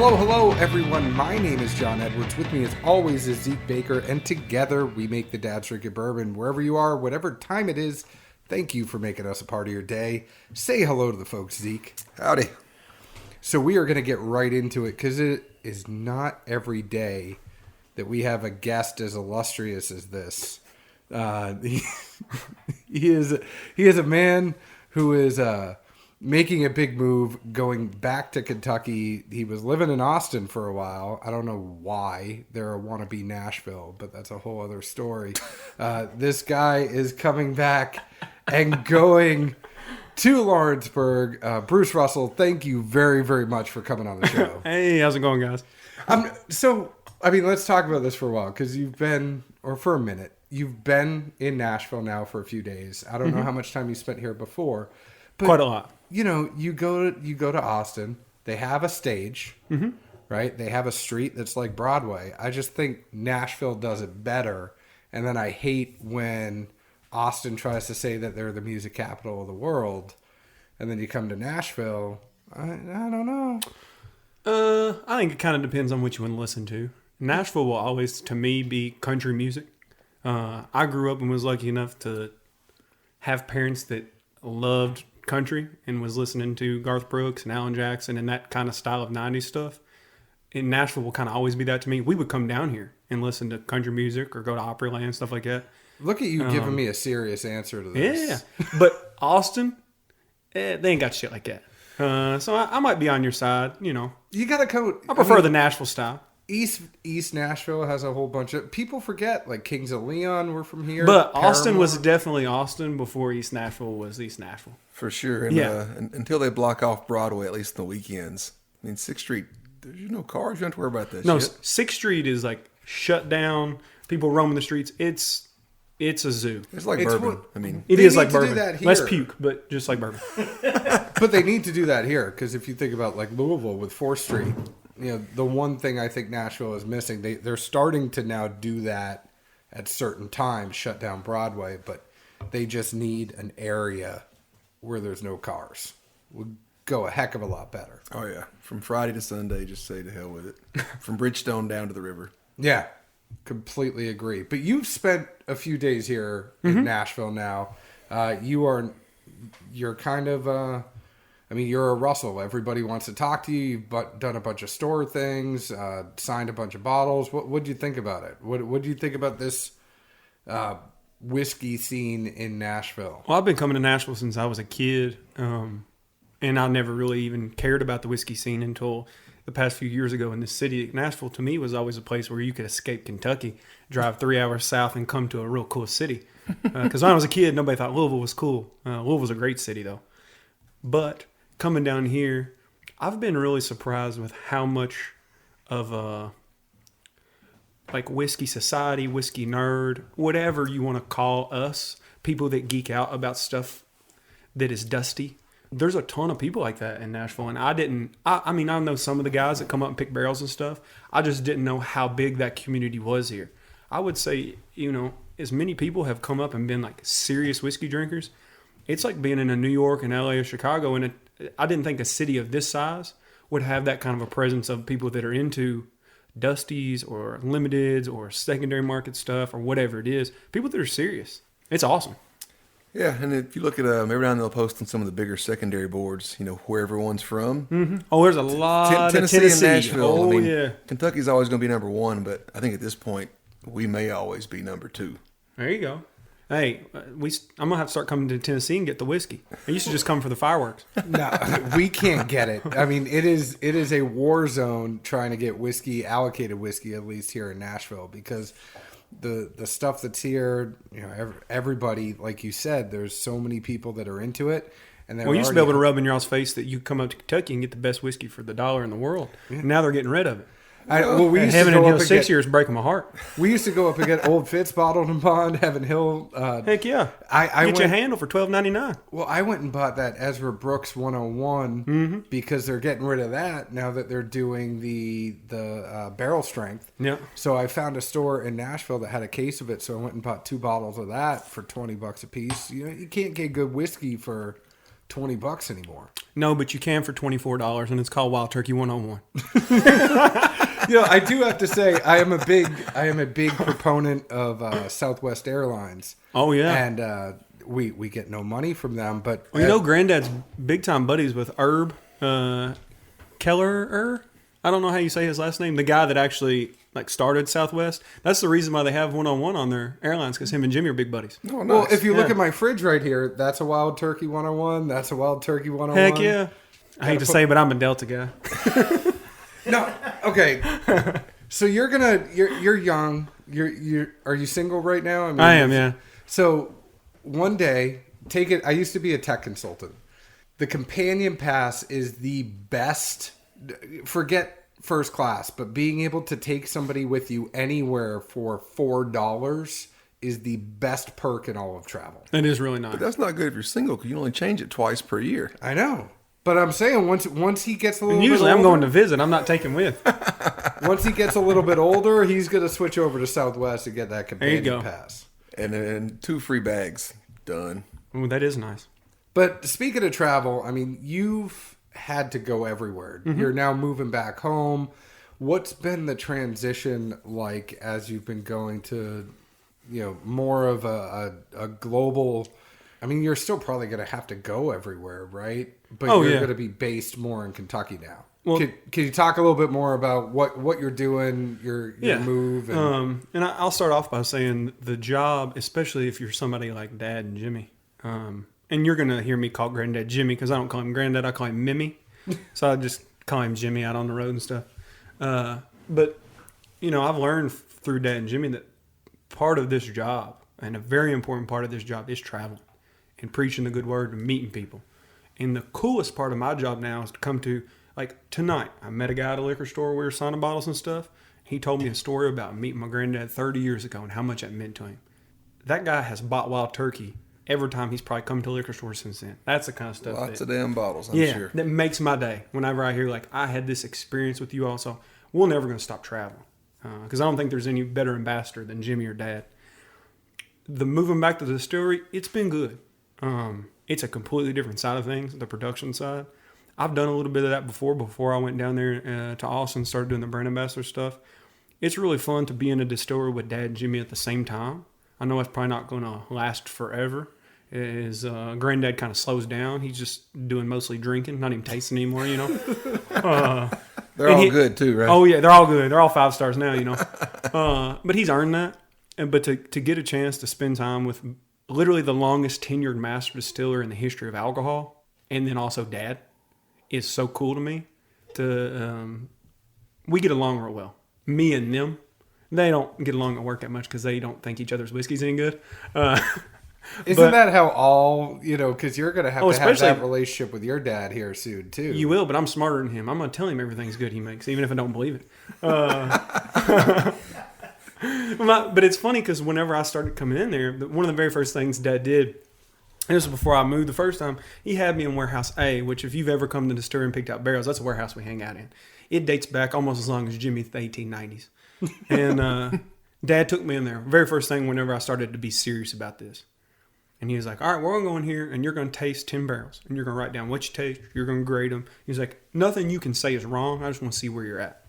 Hello, everyone. My name is John Edwards. With me, as always, is Zeke Baker, and together we make the Dad's Drink of Bourbon. Wherever you are, whatever time it is, thank you for making us a part of your day. Say hello to the folks, Zeke. Howdy. So we are going to get right into it because it is not every day that we have a guest as illustrious as this. He is a man who is making a big move, going back to Kentucky. He was living in Austin for a while. I don't know why. They're a wannabe Nashville, but that's a whole other story. This guy is coming back and going to Lawrenceburg. Bruce Russell, thank you very, very much for coming on the show. Hey, how's it going, guys? Let's talk about this for a while, because for a minute, you've been in Nashville now for a few days. I don't know how much time you spent here before. But, quite a lot. You know, you go to Austin. They have a stage, right? They have a street that's like Broadway. I just think Nashville does it better. And then I hate when Austin tries to say that they're the music capital of the world, and then you come to Nashville. I don't know. I think it kind of depends on what you want to listen to. Nashville will always, to me, be country music. I grew up and was lucky enough to have parents that loved country and was listening to Garth Brooks and Alan Jackson and that kind of style of 90s stuff. And Nashville will kind of always be that to me. We would come down here and listen to country music or go to Opryland, stuff like that. Look at you giving me a serious answer to this. Yeah, but Austin, they ain't got shit like that. So I might be on your side, you know. You gotta come. I prefer the Nashville style. East Nashville has a whole bunch of people forget, like Kings of Leon were from here. But Austin was definitely Austin before East Nashville was East Nashville. For sure. And, until they block off Broadway, at least on the weekends. I mean, 6th Street, there's no cars. You don't have to worry about that shit. 6th Street is like shut down. People roaming the streets. It's a zoo. It's like Bourbon. It is like Bourbon. Less puke, but just like Bourbon. But they need to do that here, because if you think about like Louisville with 4th Street, you know, the one thing I think Nashville is missing, they're starting to now do that at certain times, shut down Broadway, but they just need an area where there's no cars. Would go a heck of a lot better. Oh, yeah. From Friday to Sunday, just say to hell with it. From Bridgestone down to the river. Yeah, completely agree. But you've spent a few days here in Nashville now. You're kind of... you're a Russell. Everybody wants to talk to you. You've done a bunch of store things, signed a bunch of bottles. What do you think about it? What do you think about this whiskey scene in Nashville? Well, I've been coming to Nashville since I was a kid, and I never really even cared about the whiskey scene until the past few years ago in this city. Nashville, to me, was always a place where you could escape Kentucky, drive 3 hours south, and come to a real cool city. Because when I was a kid, nobody thought Louisville was cool. Louisville's a great city, though. But coming down here, I've been really surprised with how much of a whiskey society, whiskey nerd, whatever you want to call us, people that geek out about stuff that is dusty. There's a ton of people like that in Nashville, and I know some of the guys that come up and pick barrels and stuff. I just didn't know how big that community was here. I would say, as many people have come up and been like serious whiskey drinkers. It's like being in a New York and LA or Chicago, and I didn't think a city of this size would have that kind of a presence of people that are into Dusties or Limiteds or secondary market stuff or whatever it is. People that are serious. It's awesome. Yeah, and if you look at, every now and then they'll post on some of the bigger secondary boards, where everyone's from. Mm-hmm. Oh, there's a lot Tennessee of Tennessee. And Nashville. Oh, yeah. Kentucky's always going to be number one, but I think at this point, we may always be number two. There you go. Hey, I'm going to have to start coming to Tennessee and get the whiskey. I used to just come for the fireworks. No, we can't get it. It is a war zone trying to get whiskey, allocated whiskey, at least here in Nashville, because the stuff that's here, everybody, like you said, there's so many people that are into it. And you used to be able to rub in y'all's face that you come up to Kentucky and get the best whiskey for the $1 in the world. Yeah. And now they're getting rid of it. We used Heaven to go and Hill up 6 years breaking my heart. We used to go up and get Old Fitz bottled and bond, Heaven Hill. Heck yeah! I get you a handle for $12.99. Well, I went and bought that Ezra Brooks 101 because they're getting rid of that now that they're doing the barrel strength. Yeah. So I found a store in Nashville that had a case of it, so I went and bought 2 bottles of that for $20 a piece. You can't get good whiskey for $20 anymore. No, but you can for $24, and it's called Wild Turkey 101. I do have to say I am a big proponent of Southwest Airlines. Oh yeah, and we get no money from them, but Granddad's big time buddies with Herb Keller. I don't know how you say his last name. The guy that actually started Southwest. That's the reason why they have 101 on their airlines, because him and Jimmy are big buddies. Oh, nice. Well, if you look at my fridge right here, that's a Wild Turkey 101. That's a Wild Turkey 101. Heck yeah! I hate to say, but I'm a Delta guy. No, okay. So you're young. Are you single right now? I mean, I am, yeah. So one day, take it. I used to be a tech consultant. The companion pass is the best. Forget first class, but being able to take somebody with you anywhere for $4 is the best perk in all of travel. It is really nice. But that's not good if you're single, because you only change it twice per year. I know, but I'm saying once he gets a little. And usually bit I'm older, going to visit. I'm not taking with. Once he gets a little bit older, he's going to switch over to Southwest and get that companion pass. And then 2 free bags. Done. Ooh, that is nice. But speaking of travel, I mean, you've had to go everywhere. Mm-hmm. You're now moving back home. What's been the transition like as you've been going to, more of a global? I mean, you're still probably going to have to go everywhere, right? But you're going to be based more in Kentucky now. Well, can you talk a little bit more about what you're doing, your move? And I'll start off by saying the job, especially if you're somebody like Dad and Jimmy, and you're going to hear me call Granddad Jimmy, because I don't call him Granddad, I call him Mimmy. So I just call him Jimmy out on the road and stuff. But, I've learned through Dad and Jimmy that part of this job, and a very important part of this job, is traveling and preaching the good word and meeting people. And the coolest part of my job now is to come to, tonight, I met a guy at a liquor store. We were signing bottles and stuff. He told me a story about meeting my granddad 30 years ago and how much that meant to him. That guy has bought Wild Turkey every time he's probably come to a liquor store since then. That's the kind of stuff. Lots of damn bottles, I'm sure. That makes my day whenever I hear, I had this experience with you all. So we're never going to stop traveling, because I don't think there's any better ambassador than Jimmy or Dad. The moving back to the distillery, it's been good. It's a completely different side of things, the production side. I've done a little bit of that before I went down there to Austin and started doing the brand ambassador stuff. It's really fun to be in a distillery with Dad and Jimmy at the same time. I know it's probably not going to last forever. His granddad kind of slows down. He's just doing mostly drinking, not even tasting anymore, They're all good too, right? Oh, yeah, they're all good. They're all 5 stars now, But he's earned that. But to get a chance to spend time with literally the longest tenured master distiller in the history of alcohol, and then also Dad, is so cool to me. We get along real well. Me and them, they don't get along at work that much because they don't think each other's whiskey's any good. Isn't that how all, because you're going to have that relationship with your dad here soon, too. You will, but I'm smarter than him. I'm going to tell him everything's good he makes, even if I don't believe it. But it's funny because whenever I started coming in there, one of the very first things Dad did, and this was before I moved the first time, he had me in Warehouse A, which if you've ever come to the distillery and picked out barrels, that's a warehouse we hang out in. It dates back almost as long as Jimmy, the 1890s. And Dad took me in there. Very first thing whenever I started to be serious about this. And he was like, all right, we're going to go in here and you're going to taste 10 barrels. And you're going to write down what you taste. You're going to grade them. He's like, nothing you can say is wrong. I just want to see where you're at.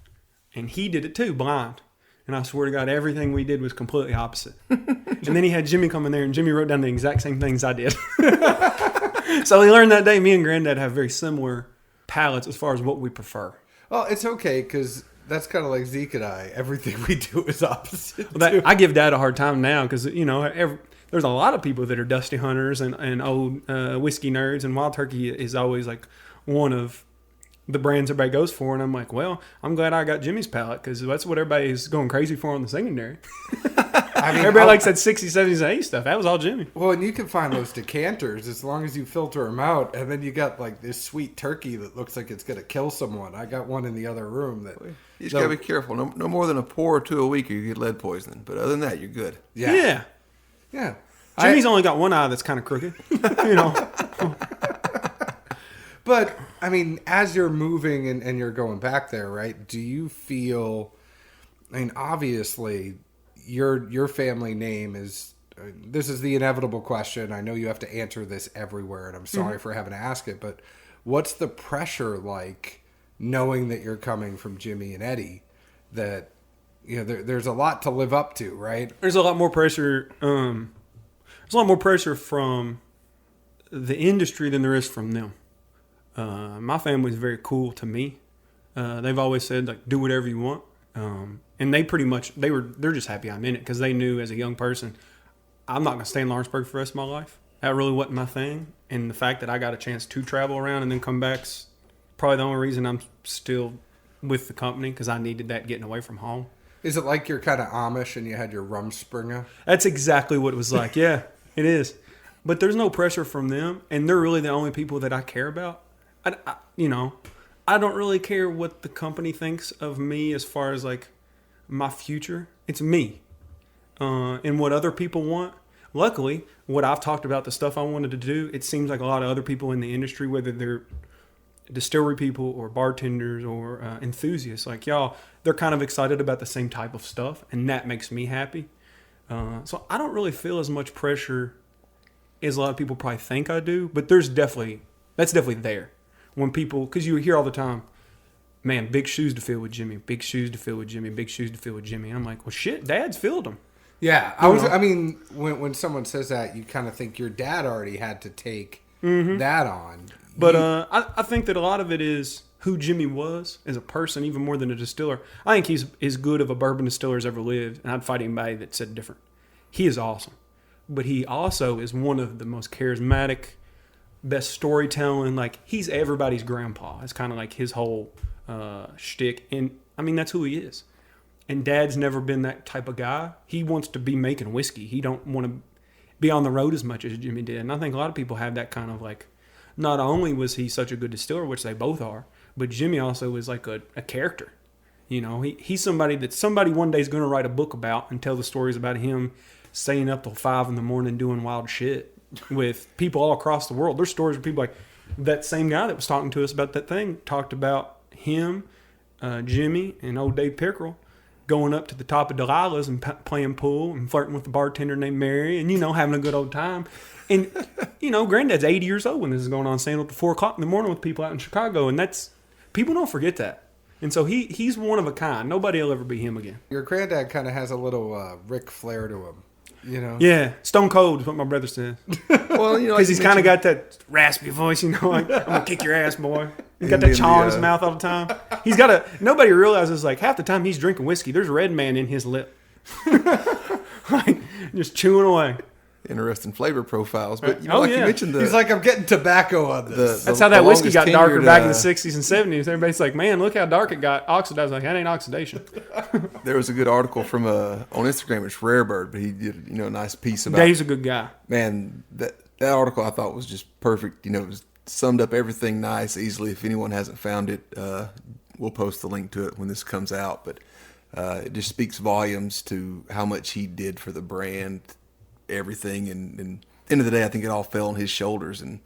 And he did it too, blind. And I swear to God, everything we did was completely opposite. And then he had Jimmy come in there and Jimmy wrote down the exact same things I did. So he learned that day me and Granddad have very similar palates as far as what we prefer. Well, it's okay because that's kind of like Zeke and I. Everything we do is opposite. I give Dad a hard time now because, there's a lot of people that are dusty hunters and old whiskey nerds, and Wild Turkey is always like one of the brands everybody goes for. And I'm like, well, I'm glad I got Jimmy's palate because that's what everybody's going crazy for on the secondary. Everybody likes that 60s, 70s, and 80s stuff. That was all Jimmy. Well, and you can find those decanters as long as you filter them out, and then you got like this sweet turkey that looks like it's going to kill someone. I got one in the other room that. You just got to be careful. No more than a pour or two a week, or you get lead poisoning. But other than that, you're good. Yeah. Jimmy's only got one eye that's kind of crooked, But, I mean, as you're moving and you're going back there, right, do you feel, obviously, your family name is, this is the inevitable question. I know you have to answer this everywhere, and I'm sorry for having to ask it, but what's the pressure like knowing that you're coming from Jimmy and Eddie? That there's a lot to live up to, right? There's a lot more pressure. There's a lot more pressure from the industry than there is from them. My family's very cool to me. They've always said, like, do whatever you want. And they pretty much, they're just happy I'm in it because they knew as a young person, I'm not going to stay in Lawrenceburg for the rest of my life. That really wasn't my thing. And the fact that I got a chance to travel around and then come back's probably the only reason I'm still with the company, because I needed that getting away from home. Is it like you're kind of Amish and you had your Rumspringa? That's exactly what it was like. Yeah, it is. But there's no pressure from them, and they're really the only people that I care about. I don't really care what the company thinks of me as far as like my future. It's me. And what other people want. Luckily, what I've talked about, the stuff I wanted to do, it seems like a lot of other people in the industry, whether they're distillery people or bartenders or enthusiasts like y'all, they're kind of excited about the same type of stuff, and that makes me happy. So I don't really feel as much pressure as a lot of people probably think I do, but that's definitely there. When people, because you hear all the time, man, big shoes to fill with Jimmy, big shoes to fill with Jimmy, big shoes to fill with Jimmy. And I'm like, well, shit, Dad's filled them. Yeah, when someone says that, you kind of think your dad already had to take that on. But I think that a lot of it is who Jimmy was as a person, even more than a distiller. I think he's as good of a bourbon distiller as ever lived, and I'd fight anybody that said different. He is awesome. But he also is one of the most charismatic, best storytelling. Like, he's everybody's grandpa. It's kind of like his whole shtick. And, I mean, that's who he is. And Dad's never been that type of guy. He wants to be making whiskey. He don't want to be on the road as much as Jimmy did. And I think a lot of people have that kind of like, not only was he such a good distiller, which they both are, but Jimmy also is like a character. He's somebody that somebody one day is going to write a book about and tell the stories about him staying up till 5 a.m. doing wild shit with people all across the world. There's stories where people like that same guy that was talking to us about that thing talked about him, Jimmy, and old Dave Pickerel going up to the top of Delilah's and playing pool and flirting with the bartender named Mary and, having a good old time. And, Granddad's 80 years old when this is going on, staying up to 4 o'clock in the morning with people out in Chicago. And people don't forget that. And so he's one of a kind. Nobody will ever be him again. Your granddad kind of has a little Ric Flair to him. Yeah, Stone Cold is what my brother says. Well, because he's kind of got that raspy voice, like, I'm gonna kick your ass, boy. He's got that chaw in his mouth all the time. He's got nobody realizes, like, half the time he's drinking whiskey, there's a red man in his lip. Like, just chewing away. Interesting flavor profiles, but you mentioned he's like, I'm getting tobacco on this. That's how that whiskey got darker back in the 60s and 70s. Everybody's like, man, look how dark it got oxidized. Like, that ain't oxidation. There was a good article from on Instagram. It's Rarebird, but he did a nice piece about. Dave's a good guy. Man, that article I thought was just perfect. It was summed up everything nice, easily. If anyone hasn't found it, we'll post the link to it when this comes out. But it just speaks volumes to how much he did for the brand. Everything, and at the end of the day, I think it all fell on his shoulders, and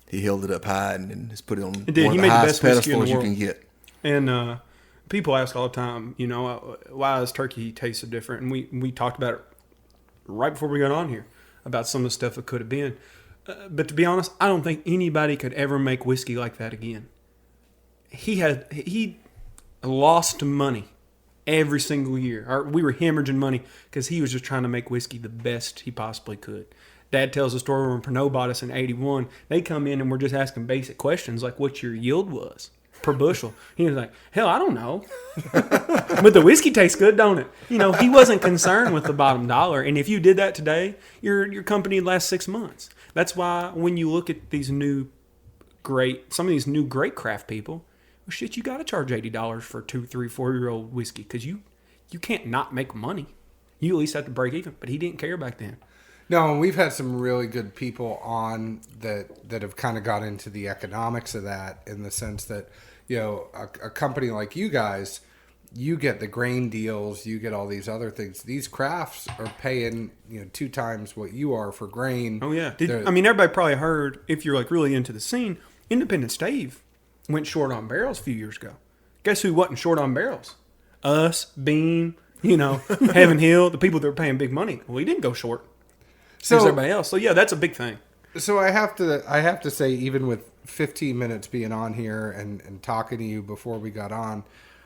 he held it up high and has put it on one of the highest pedestals you can get. And people ask all the time, why does turkey taste so different? And we talked about it right before we got on here about some of the stuff that could have been. But to be honest, I don't think anybody could ever make whiskey like that again. He lost money every single year. We were hemorrhaging money because he was just trying to make whiskey the best he possibly could. Dad tells a story when Pernod bought us in 81. They come in and we're just asking basic questions like what your yield was per bushel. He was like, hell, I don't know. But the whiskey tastes good, don't it? He wasn't concerned with the bottom dollar. And if you did that today, your company would last 6 months. That's why when you look at some of these new great craft people, well, shit, you got to charge $80 for a 2, 3, 4-year-old whiskey because you can't not make money. You at least have to break even. But he didn't care back then. No, and we've had some really good people on that have kind of got into the economics of that in the sense that, a company like you guys, you get the grain deals, you get all these other things. These crafts are paying, 2 times what you are for grain. Oh, yeah. Everybody probably heard, if you're like really into the scene, Independent Stave went short on barrels a few years ago. Guess who wasn't short on barrels? Us, Beam, Heaven Hill, the people that were paying big money. Well, he didn't go short. So everybody else. So yeah, that's a big thing. So I have to say, even with 15 minutes being on here and talking to you before we got on,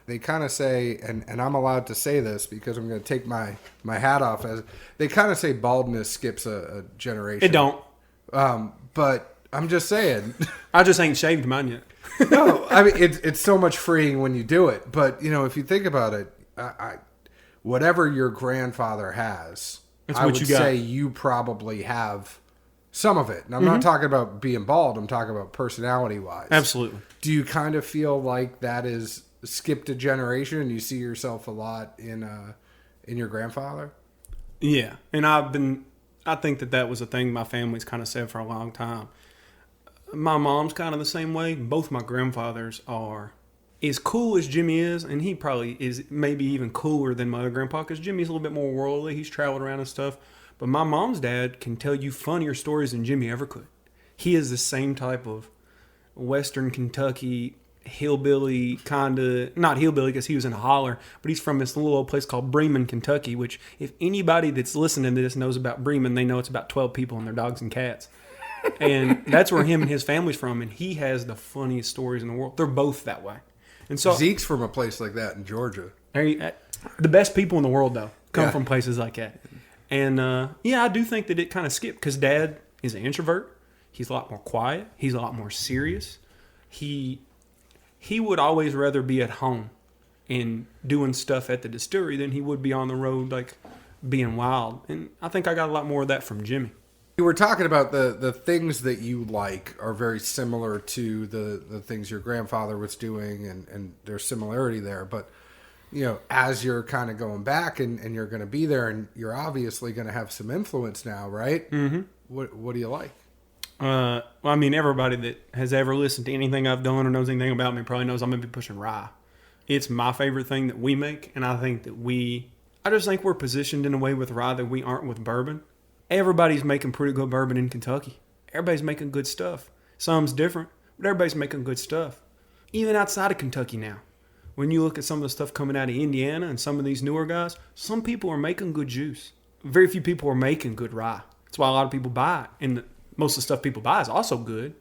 they kind of say, and I'm allowed to say this because I'm going to take my hat off, as they kind of say baldness skips a generation. It don't. But I'm just saying. I just ain't shaved mine yet. No, I mean, it's so much freeing when you do it. But, if you think about it, whatever your grandfather has, That's I what would you got. say you probably have some of it. And I'm not talking about being bald. I'm talking about personality-wise. Absolutely. Do you kind of feel like that is skipped a generation and you see yourself a lot in your grandfather? Yeah. And I think that was a thing my family's kind of said for a long time. My mom's kind of the same way. Both my grandfathers are. As cool as Jimmy is, and he probably is maybe even cooler than my other grandpa, because Jimmy's a little bit more worldly. He's traveled around and stuff. But my mom's dad can tell you funnier stories than Jimmy ever could. He is the same type of Western Kentucky hillbilly, kind of, not hillbilly because he was in a holler, but he's from this little old place called Bremen, Kentucky, which if anybody that's listening to this knows about Bremen, they know it's about 12 people and their dogs and cats. And that's where him and his family's from, and he has the funniest stories in the world. They're both that way. And so Zeke's from a place like that in Georgia. the best people in the world, though, come from places like that. And I do think that it kind of skipped because Dad is an introvert. He's a lot more quiet. He's a lot more serious. He would always rather be at home and doing stuff at the distillery than he would be on the road, like being wild. And I think I got a lot more of that from Jimmy. You were talking about the things that you like are very similar to the things your grandfather was doing, and there's similarity there. But, as you're kind of going back and you're going to be there, and you're obviously going to have some influence now, right? Mm-hmm. What do you like? Well, I mean, everybody that has ever listened to anything I've done or knows anything about me probably knows I'm going to be pushing rye. It's my favorite thing that we make, and I think that I just think we're positioned in a way with rye that we aren't with bourbon. Everybody's making pretty good bourbon in Kentucky. Everybody's making good stuff. Some's different, but everybody's making good stuff. Even outside of Kentucky now. When you look at some of the stuff coming out of Indiana and some of these newer guys, some people are making good juice. Very few people are making good rye. That's why a lot of people buy it. And most of the stuff people buy is also good.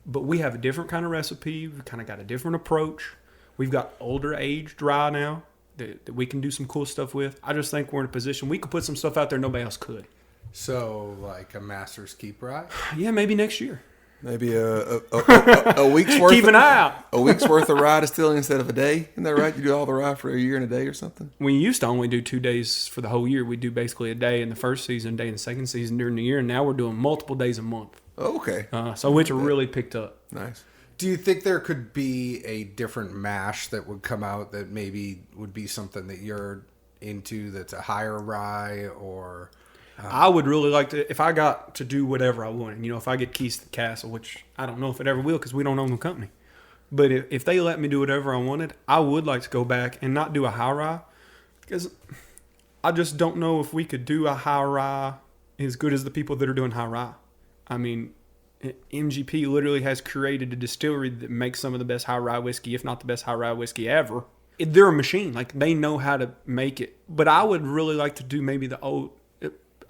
But we have a different kind of recipe. We've kind of got a different approach. We've got older aged rye now that we can do some cool stuff with. I just think we're in a position we could put some stuff out there nobody else could. So, like a Master's Keep rye? Yeah, maybe next year. Maybe a week's worth. Keep an eye out. A week's worth of rye distilling instead of a day. Isn't that right? You do all the rye for a year and a day or something? We used to only do 2 days for the whole year. We do basically a day in the first season, a day in the second season during the year, and now we're doing multiple days a month. Oh, okay. So it's really picked up. Nice. Do you think there could be a different mash that would come out that maybe would be something that you're into that's a higher rye or... I would really like to, if I got to do whatever I wanted, if I get keys to the castle, which I don't know if it ever will because we don't own the company. But if they let me do whatever I wanted, I would like to go back and not do a high rye because I just don't know if we could do a high rye as good as the people that are doing high rye. I mean, MGP literally has created a distillery that makes some of the best high rye whiskey, if not the best high rye whiskey ever. They're a machine. Like, they know how to make it. But I would really like to do maybe the old...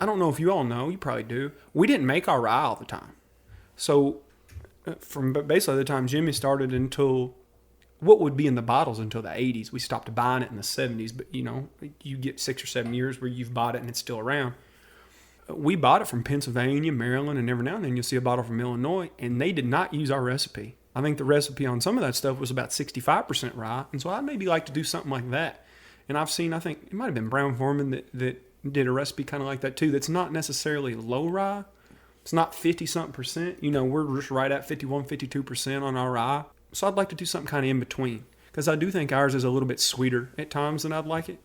I don't know if you all know. You probably do. We didn't make our rye all the time. So from basically the time Jimmy started until what would be in the bottles until the 80s. We stopped buying it in the 70s. But, you get 6 or 7 years where you've bought it and it's still around. We bought it from Pennsylvania, Maryland, and every now and then you'll see a bottle from Illinois. And they did not use our recipe. I think the recipe on some of that stuff was about 65% rye. And so I'd maybe like to do something like that. And I think it might have been Brown Foreman that did a recipe kind of like that too. That's not necessarily low rye. It's not 50-something%. We're just right at 51, 52% on our rye. So I'd like to do something kind of in between. Because I do think ours is a little bit sweeter at times than I'd like it.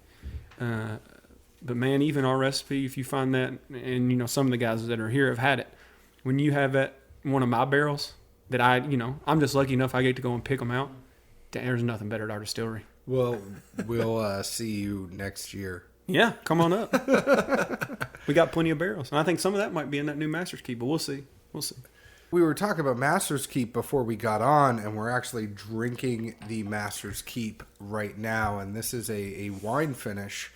But man, even our recipe, if you find that, and some of the guys that are here have had it. When you have that one of my barrels that I'm just lucky enough I get to go and pick them out. There's nothing better at our distillery. Well, we'll see you next year. Yeah, come on up. We got plenty of barrels. And I think some of that might be in that new Master's Keep, but we'll see. We were talking about Master's Keep before we got on, and we're actually drinking the Master's Keep right now. And this is a wine finish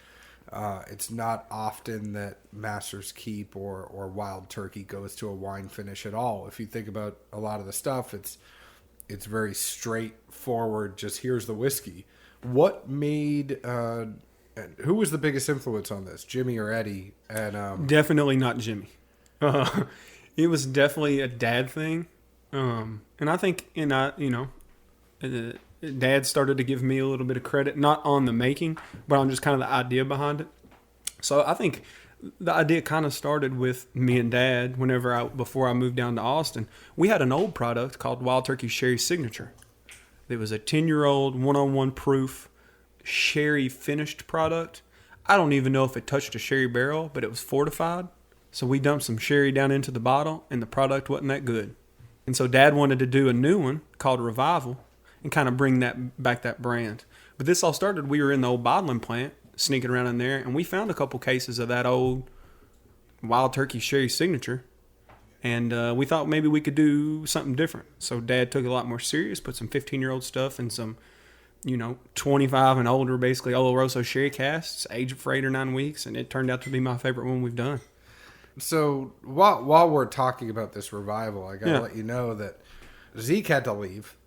It's not often that Master's Keep or Wild Turkey goes to a wine finish at all. If you think about a lot of the stuff, it's very straightforward. Just here's the whiskey. What made who was the biggest influence on this, Jimmy or Eddie? And Definitely not Jimmy. It was definitely a dad thing, and I think Dad started to give me a little bit of credit, not on the making, but on just kind of the idea behind it. So I think the idea kind of started with me and Dad before I moved down to Austin. We had an old product called Wild Turkey Sherry Signature. It was a 10-year-old, 1-on-1 proof, sherry finished product. I don't even know if it touched a sherry barrel, but it was fortified. So we dumped some sherry down into the bottle, and the product wasn't that good. And so Dad wanted to do a new one called Revival and kind of bring back that brand. But this all started, we were in the old bottling plant, sneaking around in there, and we found a couple cases of that old Wild Turkey Sherry Signature. And we thought maybe we could do something different. So Dad took it a lot more serious, put some 15-year-old stuff and some 25 and older, basically Oloroso sherry casks, aged for 8 or 9 weeks, and it turned out to be my favorite one we've done. So while we're talking about this Revival, I gotta let you know that Zeke had to leave.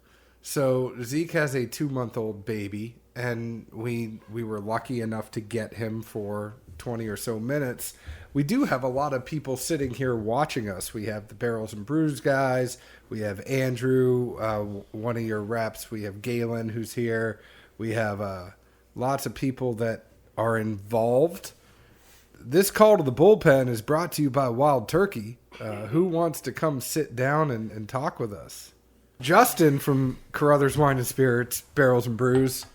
So Zeke has a 2-month-old baby, and we were lucky enough to get him for 20 or so minutes. We do have a lot of people sitting here watching us. We have the Barrels and Brews guys. We have Andrew, one of your reps. We have Galen, who's here. We have lots of people that are involved. This call to the bullpen is brought to you by Wild Turkey. Who wants to come sit down and talk with us? Justin from Carruthers Wine and Spirits, Barrels and Brews.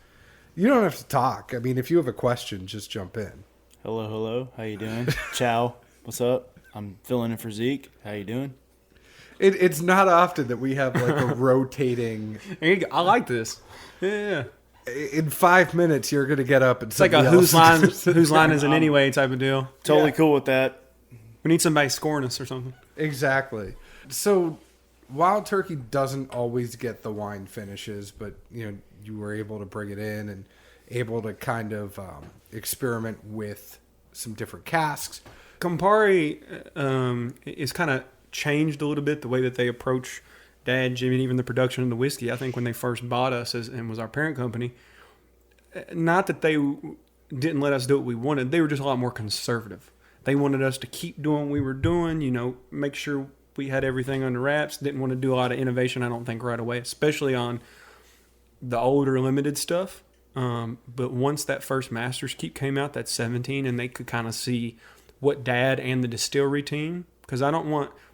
You don't have to talk. I mean, if you have a question, just jump in. Hello. How you doing? Ciao. What's up? I'm filling in for Zeke. How you doing? It's not often that we have like a rotating. I like this. Yeah. In 5 minutes, you're going to get up and it's like a whose line is it anyway type of deal. Totally cool with that. We need somebody scoring us or something. Exactly. So Wild Turkey doesn't always get the wine finishes, but you were able to bring it in and able to kind of experiment with some different casks. Campari is kind of changed a little bit the way that they approach Dad, Jimmy, and even the production of the whiskey. I think when they first bought us and was our parent company, not that they didn't let us do what we wanted, they were just a lot more conservative. They wanted us to keep doing what we were doing, make sure we had everything under wraps. Didn't want to do a lot of innovation, I don't think, right away, especially on the older limited stuff. But once that first Master's Keep came out, that's 17, and they could kind of see what Dad and the distillery team, because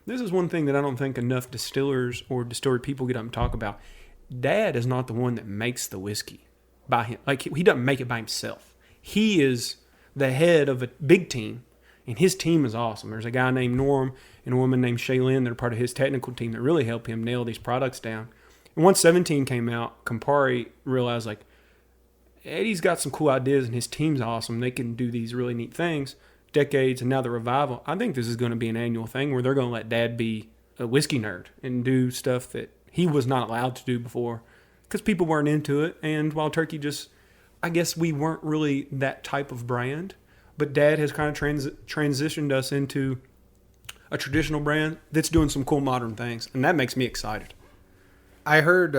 this is one thing that I don't think enough distillers or distillery people get up and talk about. Dad is not the one that makes the whiskey by him. Like, he doesn't make it by himself. He is the head of a big team, and his team is awesome. There's a guy named Norm and a woman named Shaylin that are part of his technical team that really help him nail these products down. And once 17 came out, Campari realized, like, Eddie's got some cool ideas and his team's awesome. They can do these really neat things. Decades, and now the Revival. I think this is going to be an annual thing where they're going to let Dad be a whiskey nerd and do stuff that he was not allowed to do before because people weren't into it. And Wild Turkey I guess we weren't really that type of brand, but Dad has kind of transitioned us into a traditional brand that's doing some cool modern things, and that makes me excited. I heard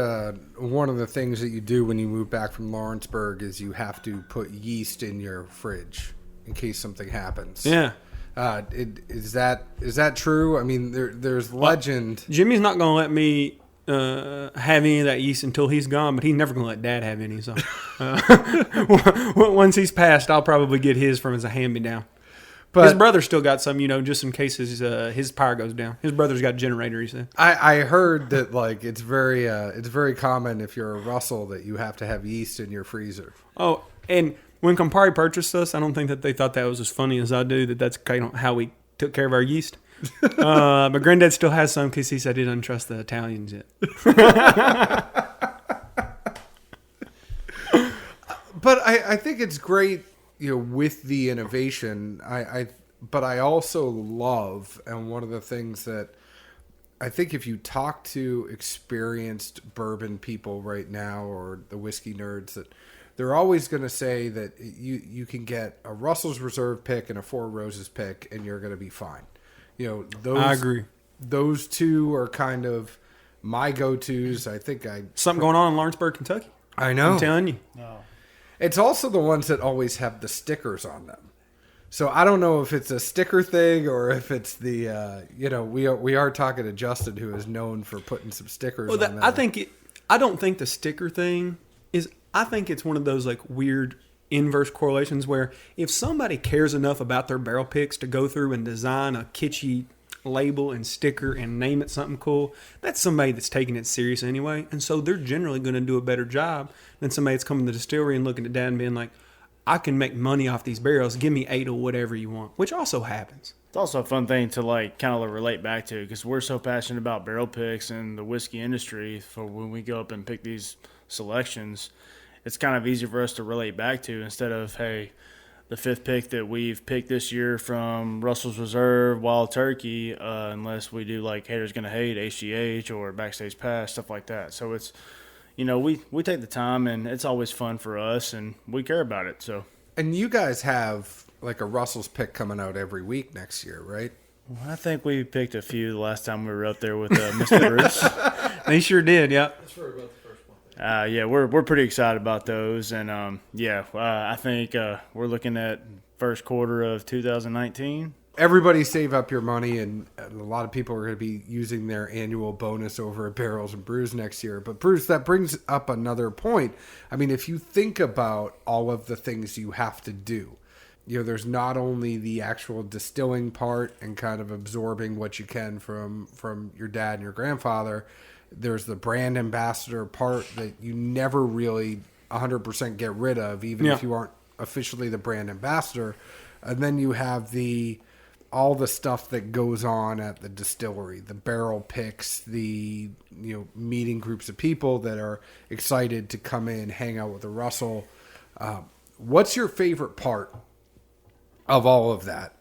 one of the things that you do when you move back from Lawrenceburg is you have to put yeast in your fridge in case something happens. Yeah. Is that true? I mean, there's legend. Jimmy's not going to let me have any of that yeast until he's gone, but he's never going to let Dad have any. So once he's passed, I'll probably get his from as a hand-me-down. But his brother still got some, just in case his power goes down. His brother's got a generator, he said. I heard that like it's very common if you're a Russell that you have to have yeast in your freezer. Oh, and when Campari purchased us, I don't think that they thought that was as funny as I do, that's kind of how we took care of our yeast. But Granddad still has some because he said he doesn't trust the Italians yet. But I think it's great, with the innovation. But I also love, and one of the things that I think if you talk to experienced bourbon people right now or the whiskey nerds that they're always going to say that you can get a Russell's Reserve pick and a Four Roses pick, and you're going to be fine. I agree. Those two are kind of my go-tos. I think Something going on in Lawrenceburg, Kentucky. I know. I'm telling you. No. It's also the ones that always have the stickers on them. So I don't know if it's a sticker thing or if it's the we are talking to Justin, who is known for putting some stickers on there. I don't think the sticker thing is. I think it's one of those like weird inverse correlations where if somebody cares enough about their barrel picks to go through and design a kitschy label and sticker and name it something cool, that's somebody that's taking it serious anyway, and so they're generally going to do a better job than somebody that's coming to the distillery and looking at Dad and being like, I can make money off these barrels. Give me 8 or whatever you want, which also happens. It's also a fun thing to like kind of relate back to because we're so passionate about barrel picks and the whiskey industry. For when we go up and pick these selections, it's kind of easy for us to relate back to instead of, hey, the 5th pick that we've picked this year from Russell's Reserve, Wild Turkey, unless we do like Haters Gonna Hate, HGH, or Backstage Pass, stuff like that. So it's, we take the time, and it's always fun for us, and we care about it. So. And you guys have like a Russell's pick coming out every week next year, right? Well, I think we picked a few the last time we were up there with Mr. Bruce. They sure did, yeah. That's where we wrote the first one. Yeah, we're pretty excited about those, and I think we're looking at first quarter of 2019. Everybody save up your money, and a lot of people are going to be using their annual bonus over at Barrels and Brews next year. But Bruce, that brings up another point. I mean, if you think about all of the things you have to do, there's not only the actual distilling part and kind of absorbing what you can from your dad and your grandfather. There's the brand ambassador part that you never really 100% get rid of, even if you aren't officially the brand ambassador. And then you have all the stuff that goes on at the distillery, the barrel picks, the meeting groups of people that are excited to come in, hang out with the Russell. What's your favorite part of all of that?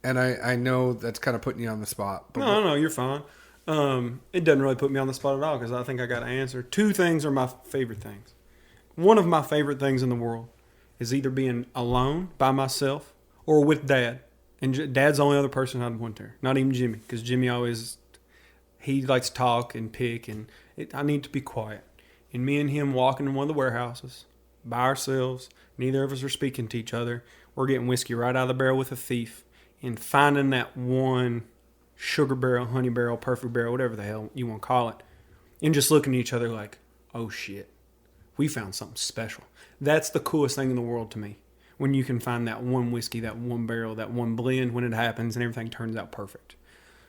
And I know that's kind of putting you on the spot. But No, you're fine. It doesn't really put me on the spot at all because I think I got an answer. 2 things are my favorite things. One of my favorite things in the world is either being alone by myself or with Dad. And Dad's the only other person I'd want there. Not even Jimmy, because Jimmy he likes to talk and pick, and I need to be quiet. And me and him walking in one of the warehouses by ourselves, neither of us are speaking to each other. We're getting whiskey right out of the barrel with a thief and finding that one sugar barrel, honey barrel, perfect barrel, whatever the hell you want to call it, and just looking at each other like, oh shit, we found something special. That's the coolest thing in the world to me. When you can find that one whiskey, that one barrel, that one blend when it happens and everything turns out perfect.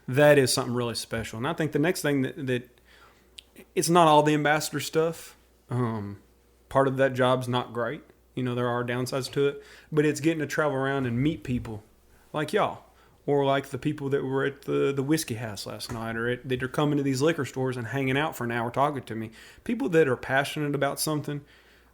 That is something really special. And I think the next thing that it's not all the ambassador stuff. Part of that job's not great. There are downsides to it. But it's getting to travel around and meet people like y'all. Or like the people that were at the whiskey house last night, or that are coming to these liquor stores and hanging out for an hour talking to me. People that are passionate about something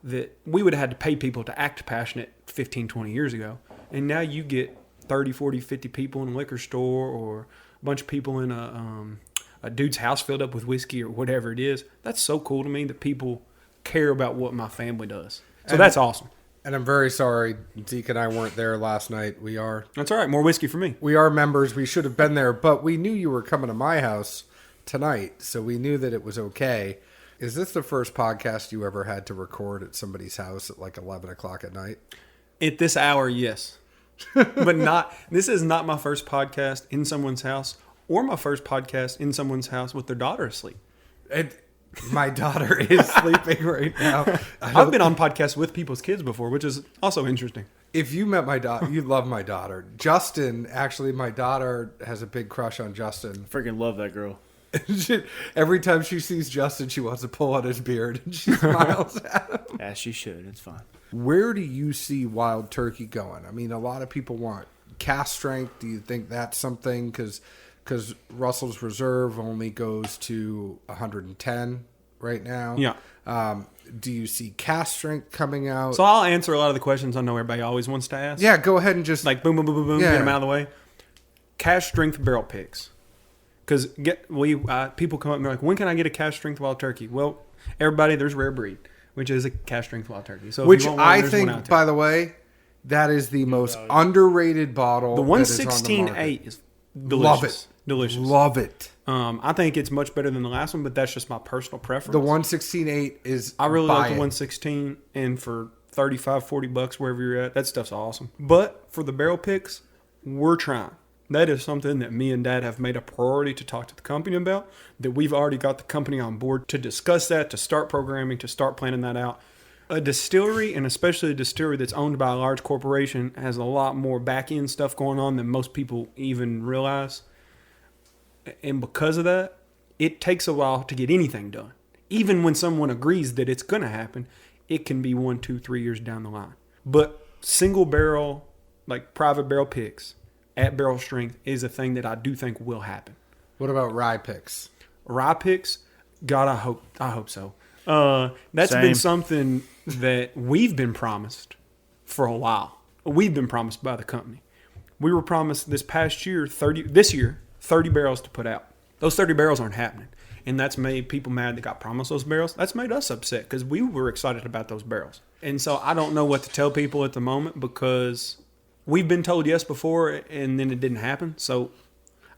that we would have had to pay people to act passionate 15, 20 years ago. And now you get 30, 40, 50 people in a liquor store or a bunch of people in a dude's house filled up with whiskey or whatever it is. That's so cool to me that people care about what my family does. So that's awesome. And I'm very sorry Zeke and I weren't there last night. That's all right. More whiskey for me. We are members. We should have been there, but we knew you were coming to my house tonight, so we knew that it was okay. Is this the first podcast you ever had to record at somebody's house at like 11 o'clock at night? At this hour, yes. But this is not my first podcast in someone's house or my first podcast in someone's house with their daughter asleep. My daughter is sleeping right now. I've been on podcasts with people's kids before, which is also interesting. If you met my daughter, you'd love my daughter. Justin, actually, my daughter has a big crush on Justin. Freaking love that girl. Every time she sees Justin, she wants to pull on his beard and she smiles at him. Yeah, she should. It's fine. Where do you see Wild Turkey going? I mean, a lot of people want cast strength. Do you think that's something? Because Russell's Reserve only goes to 110 right now. Yeah. Do you see cast strength coming out? So I'll answer a lot of the questions I know everybody always wants to ask. Yeah, go ahead and just... Like boom, boom, boom, boom, boom, Yeah. get them out of the way. Cash strength barrel picks. Because people come up and they're like, when can I get a cash strength Wild Turkey? Well, everybody, there's rare breed. which is a cask strength wild turkey. So if Which you want one, I there's one out think, there. by the way, that is the most underrated bottle. The that is on the market. 116.8 is delicious. Love it. Delicious. Love it. I think it's much better than the last one, but that's just my personal preference. The 116.8 is. I really like the it. 116, and for $35-$40 wherever you're at, that stuff's awesome. But for the barrel picks, we're trying. That is something that me and Dad have made a priority to talk to the company about, that we've already got the company on board to discuss that, to start programming, to start planning that out. A distillery, and especially a distillery that's owned by a large corporation, has a lot more back-end stuff going on than most people even realize. And because of that, it takes a while to get anything done. Even when someone agrees that it's going to happen, it can be 1, 2, 3 years down the line. But single barrel, like private barrel picks at barrel strength is a thing that I do think will happen. What about rye picks? Rye picks, God, I hope so. That's Same. been something that we've been promised for a while. We've been promised by the company. We were promised this past year, 30 barrels to put out. Those 30 barrels aren't happening. And that's made people mad that got promised those barrels. That's made us upset because we were excited about those barrels. And so I don't know what to tell people at the moment because we've been told yes before and then it didn't happen. So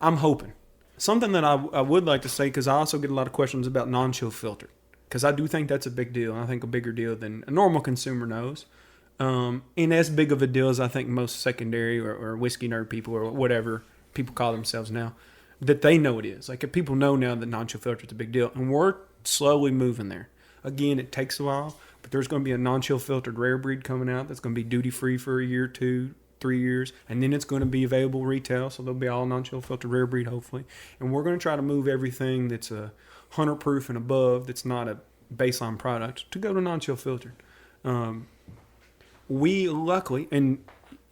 I'm hoping. Something that I would like to say, because I also get a lot of questions about non-chill filtered, because I do think that's a big deal. I think a bigger deal than a normal consumer knows. And as big of a deal as I think most secondary or whiskey nerd people or whatever people call themselves now, that they know it is. Like, if people know now that non-chill filter is a big deal, and we're slowly moving there. Again, it takes a while, but there's going to be a non-chill filtered rare breed coming out that's going to be duty free for a year, 2, 3 years, and then it's going to be available retail, so they'll be all non-chill filtered rare breed, hopefully. And we're going to try to move everything that's a 100 proof and above, that's not a baseline product, to go to non-chill filtered. We luckily, and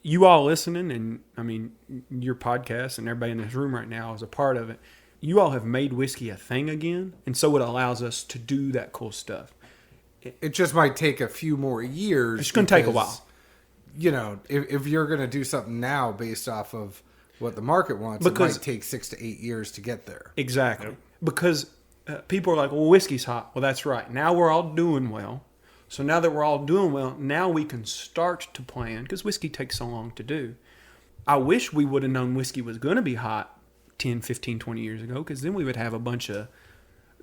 you all listening, and I mean, your podcast and everybody in this room right now is a part of it. You all have made whiskey a thing again, and so it allows us to do that cool stuff. It just might take a few more years. It's going to take a while. You know, if you're going to do something now based off of what the market wants, it might take 6 to 8 years to get there. Exactly. Yep. Because people are like, well, whiskey's hot. Well, that's right. Now we're all doing well. So now that we're all doing well, now we can start to plan, because whiskey takes so long to do. I wish we would have known whiskey was going to be hot 10, 15, 20 years ago, because then we would have a bunch of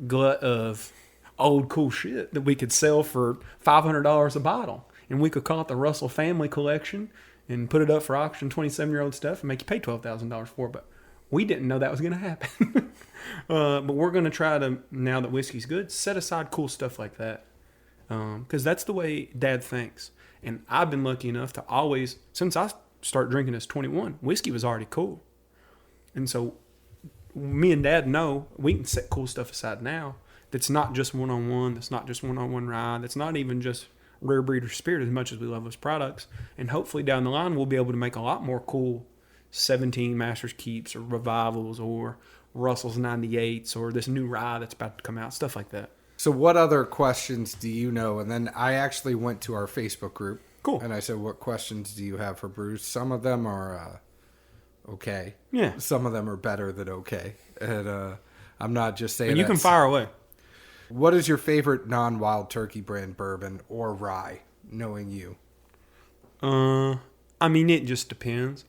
glut of old cool shit that we could sell for $500 a bottle. And we could call it the Russell Family Collection and put it up for auction, 27-year-old stuff, and make you pay $12,000 for it. But we didn't know that was going to happen. But we're going to try to, now that whiskey's good, set aside cool stuff like that. Because that's the way Dad thinks. And I've been lucky enough to always, since I started drinking as 21, whiskey was already cool. And so me and Dad know we can set cool stuff aside now that's not just one-on-one, that's not just one-on-one rye, that's not even just rare breed or spirit, as much as we love those products. And hopefully down the line we'll be able to make a lot more cool 17 Master's Keeps or Revivals or Russell's 98s or this new rye that's about to come out, stuff like that. So what other questions do you know? And then I actually went to our Facebook group. Cool. And I said, what questions do you have for Bruce? Some of them are okay. Yeah. Some of them are better than okay. And I'm not just saying And you can fire away. What is your favorite non-Wild Turkey brand bourbon or rye, knowing you? I mean, it just depends.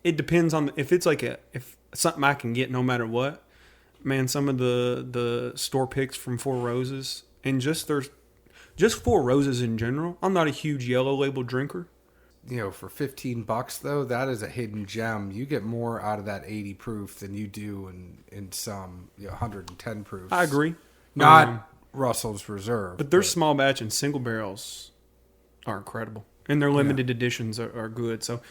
It depends on if it's like if something I can get no matter what. Man, some of the store picks from Four Roses, and just Four Roses in general. I'm not a huge yellow label drinker. You know, for $15 though, that is a hidden gem. You get more out of that 80 proof than you do in some 110 proofs. I agree. Not Russell's Reserve. But their small batch and single barrels are incredible. And their limited editions are good. So,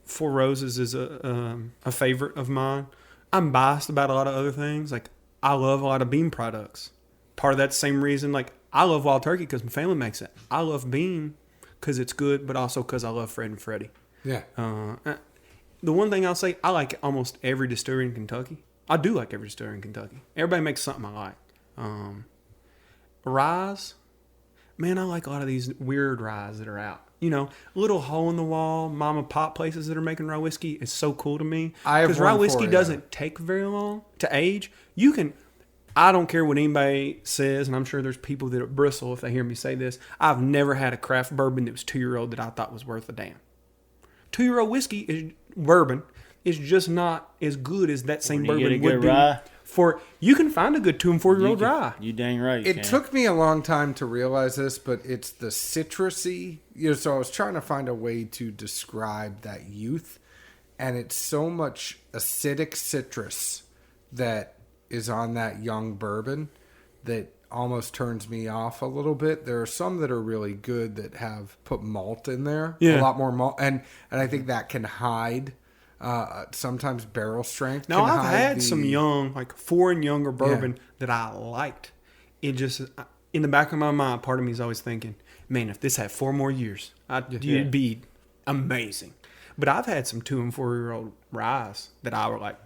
Four Roses is a favorite of mine. I'm biased about a lot of other things. Like, I love a lot of bean products. Part of that same reason, like, I love Wild Turkey because my family makes it. I love bean because it's good, but also because I love Fred and Freddie. Yeah. The one thing I'll say, I like almost every distillery in Kentucky. I do like every distillery in Kentucky. Everybody makes something I like. Ryes, man, I like a lot of these weird ryes that are out. You know, little hole in the wall, mom and pop places that are making rye whiskey is so cool to me. Because rye whiskey doesn't take very long to age. I don't care what anybody says, and I'm sure there's people that bristle if they hear me say this. I've never had a craft bourbon that was 2-year-old that I thought was worth a damn. 2-year-old whiskey bourbon is just not as good as that same When you bourbon get a would good rye, be. You can find a good 2 and 4-year-old rye. You dang right. You It can. took me a long time to realize this, but it's the citrusy. So I was trying to find a way to describe that youth, and it's so much acidic citrus that is on that young bourbon that almost turns me off a little bit. There are some that are really good that have put malt in there, a lot more malt, and I think that can hide. Sometimes barrel strength. Now, can I've hide had some young, like 4 and younger bourbon that I liked. It just, in the back of my mind, part of me is always thinking, man, if this had 4 more years, it'd be amazing. But I've had some 2 and 4-year-old ryes that I were like,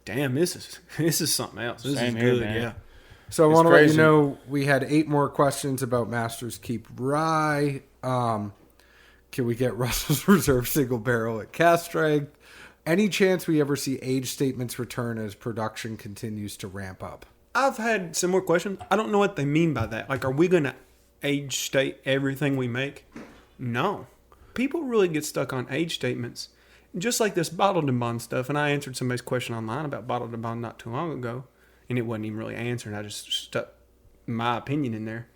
damn, this is something else. This Same is here, good, man. yeah. So I It's want to let you crazy. know we had 8 more questions about Masters Keep Rye. Can we get Russell's Reserve single barrel at cast strength? Any chance we ever see age statements return as production continues to ramp up? I've had similar questions. I don't know what they mean by that. Like, are we going to age state everything we make? No. People really get stuck on age statements. Just like this bottled and bond stuff. And I answered somebody's question online about bottled and bond not too long ago. And it wasn't even really answered. I just stuck my opinion in there.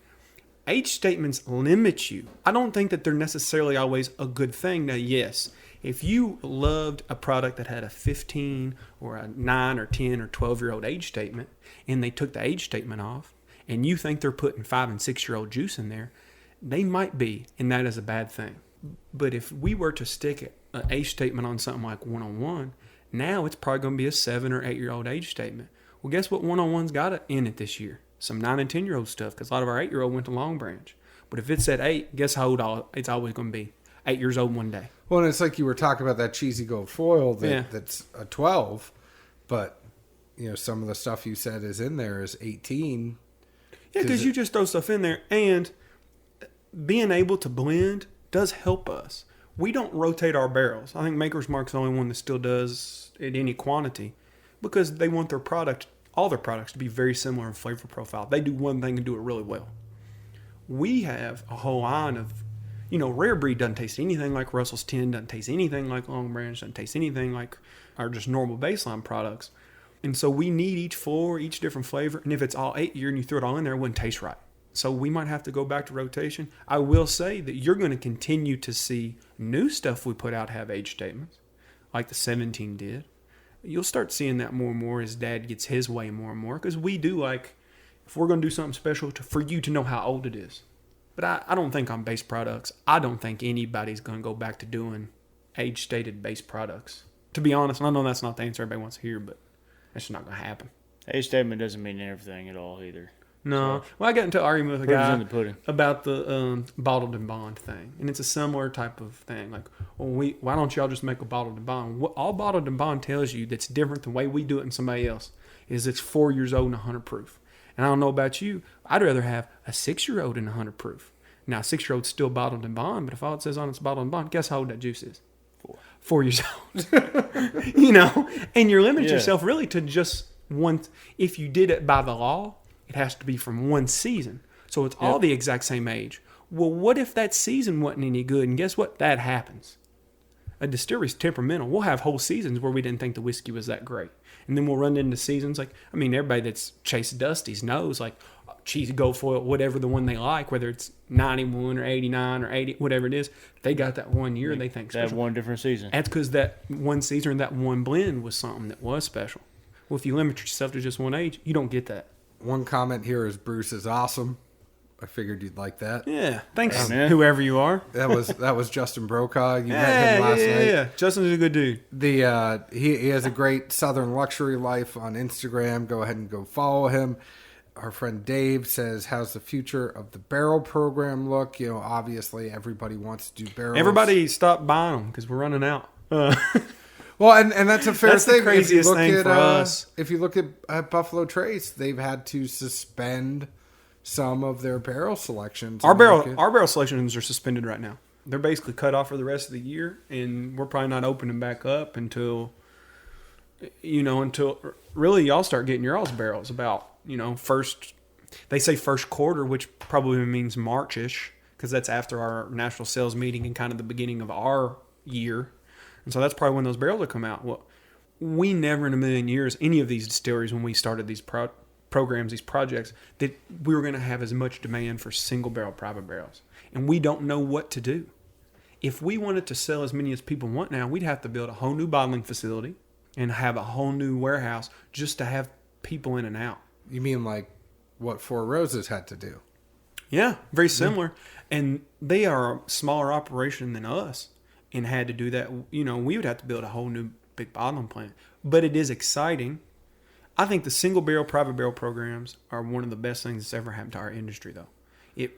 Age statements limit you. I don't think that they're necessarily always a good thing. Now, yes, if you loved a product that had a 15 or a 9 or 10 or 12-year-old age statement, and they took the age statement off, and you think they're putting 5 and 6-year-old juice in there, they might be, and that is a bad thing. But if we were to stick an age statement on something like 101, now it's probably going to be a 7 or 8-year-old age statement. Well, guess what 101's got in it this year? Some 9 and 10-year-old stuff, because a lot of our 8-year-old went to Long Branch. But if it's at 8, guess how old it's always going to be? 8 years old one day. Well, and it's like you were talking about that cheesy gold foil Yeah. that's a 12, but some of the stuff you said is in there is 18. Yeah, because you just throw stuff in there, and being able to blend does help us. We don't rotate our barrels. I think Maker's Mark's the only one that still does at any quantity because they want all their products to be very similar in flavor profile. They do one thing and do it really well. We have a whole line of, Rare Breed doesn't taste anything like Russell's 10, doesn't taste anything like Long Branch, doesn't taste anything like our just normal baseline products. And so we need each different flavor. And if it's all 8-year and you throw it all in there, it wouldn't taste right. So we might have to go back to rotation. I will say that you're going to continue to see new stuff we put out have age statements, like the 17 did. You'll start seeing that more and more as Dad gets his way more and more. Because we do if we're going to do something special for you to know how old it is. But I don't think on base products, I don't think anybody's going to go back to doing age-stated base products. To be honest, and I know that's not the answer everybody wants to hear, but that's just not going to happen. Age statement doesn't mean everything at all either. No. Well, I got into an argument with a Proof's guy in the pudding. about the bottled and bond thing. And it's a similar type of thing. Like, why don't y'all just make a bottled and bond? What all bottled and bond tells you that's different than the way we do it and somebody else is it's 4 years old and 100 proof. And I don't know about you. I'd rather have a 6-year-old and 100 proof. Now, a 6-year-old's still bottled and bond, but if all it says on it's bottled and bond, guess how old that juice is? 4 years old. And you're limiting yourself really to just one. If you did it by the law, it has to be from one season. So it's all the exact same age. Well, what if that season wasn't any good? And guess what? That happens. A distillery's temperamental. We'll have whole seasons where we didn't think the whiskey was that great. And then we'll run into seasons everybody that's chased Dusties knows, cheesy gold foil, whatever the one they like, whether it's 91 or 89 or 80, whatever it is, they got that one year they think That special. one different season. That's because that one season or that one blend was something that was special. Well, if you limit yourself to just one age, you don't get that. One comment here is Bruce is awesome. I figured you'd like that. Yeah. Thanks, man. whoever you are. That was Justin Brokaw. You met him last night. Yeah. Justin's a good dude. He has a great Southern Luxury Life on Instagram. Go ahead and go follow him. Our friend Dave says, how's the future of the barrel program look? Obviously everybody wants to do barrels. Everybody stop buying them because we're running out. Well, and that's a fair That's the thing. craziest thing for us. If you look at Buffalo Trace, they've had to suspend some of their barrel selections. Our barrel selections are suspended right now. They're basically cut off for the rest of the year, and we're probably not opening back up until really y'all start getting your all's barrels about first. They say first quarter, which probably means March-ish, because that's after our national sales meeting and kind of the beginning of our year. And so that's probably when those barrels will come out. Well, we never in a million years, any of these distilleries, when we started these programs, these projects, that we were going to have as much demand for single barrel private barrels. And we don't know what to do. If we wanted to sell as many as people want now, we'd have to build a whole new bottling facility and have a whole new warehouse just to have people in and out. You mean like what Four Roses had to do? Yeah, very similar. And they are a smaller operation than us and had to do that. We would have to build a whole new big bottling plant. But it is exciting. I think the single barrel, private barrel programs are one of the best things that's ever happened to our industry, though.